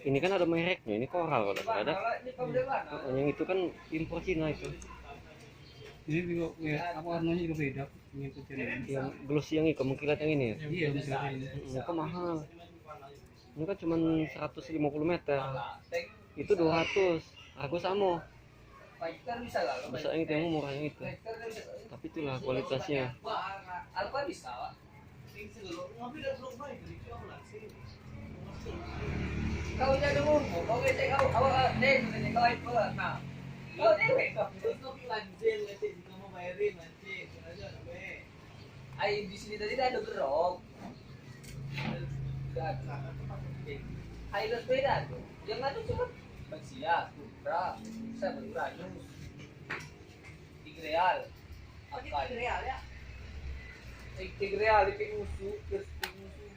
Ini kan ada mereknya, ini Coral kalau ada. Yang itu kan impor Cina itu. Ini juga apa warnanya juga beda. Yang glossy yang itu mengkilat yang ini. Iya, misalnya ini. Ini kok mahal. Ini kan cuma 150 meter. Itu 200. Aku sama. Bisa yang itu yang murah yang itu. Tapi itulah kualitasnya. Kau jadi umum, kau cek kau awak deh, kau itu nah. Kau dewek kau. Kau lanjut nanti jika mau bayarin nanti, aja deh. Ay di sini tadi ada gerok. Highland beda tuh. Yang ada cuma Baxia, Supra, saya berkurang. 3 real. Apa 3 real ya? 3 real di musuh, terus musuh.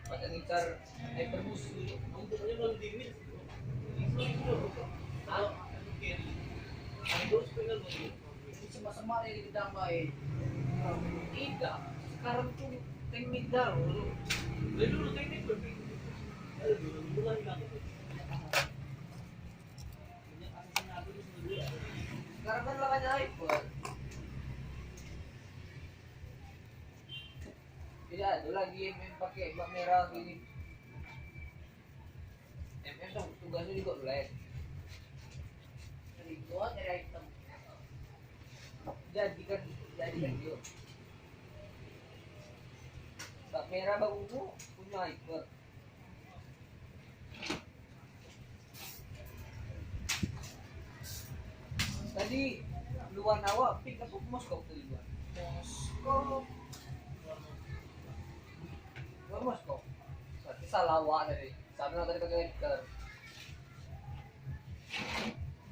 Pada ngicar hyper musuh untuknya belum dingin sama-sama yang ditambahin tidak sekarang tuh teknik dulu dulu teknik sekarang kan lawannya hyper. Tidak ada lagi MM pakai bak merah gini. MM tuh tugasnya juga black. Dibuat dari item. Jadikan yuk. Bak merah bak ungu punya hyper. Tadi luar awak pink apa Moskow tadi luar? Moskow. Moskow. Berarti salah awak tadi. Sana tadi pakai hyper.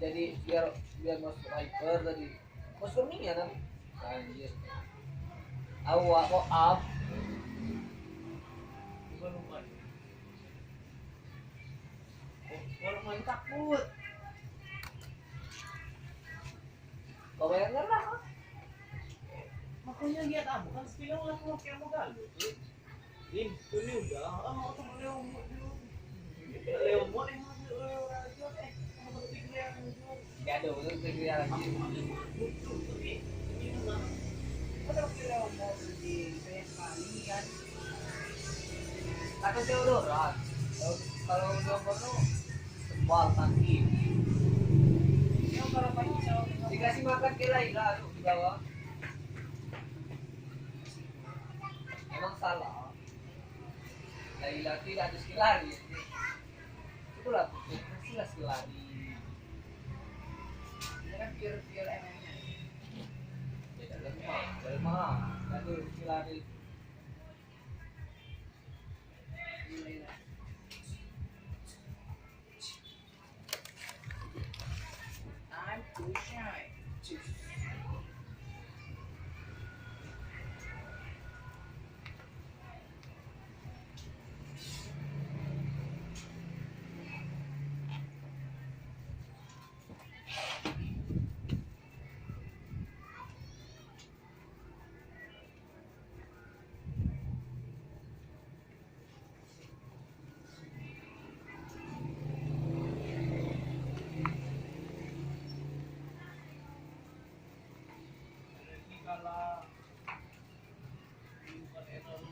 Jadi biar Moskow hyper tadi. Moskow ini ya nanti. Anjir. Awak kok up. Bukan lupa. Orang main takut. Kau bayangkan lah. Makanya lihat ah, bukan sepuluh lah kalau kamu galuh. Ini udah, teman Leo mau gak ada untuk segera lagi. Kalau Leo mau di sekali kan, kata Theodora, kalau udah penuh tebal tangki. Yang kalau pagi dikasih makan ke Laila di bawah, emang salah. Laila tidak ada sekilari. Itulah tidak sekilari. Ini kan pure MM-nya. Tidak lemah, tidak ada sekilari. Time to shine. Kalau bukan error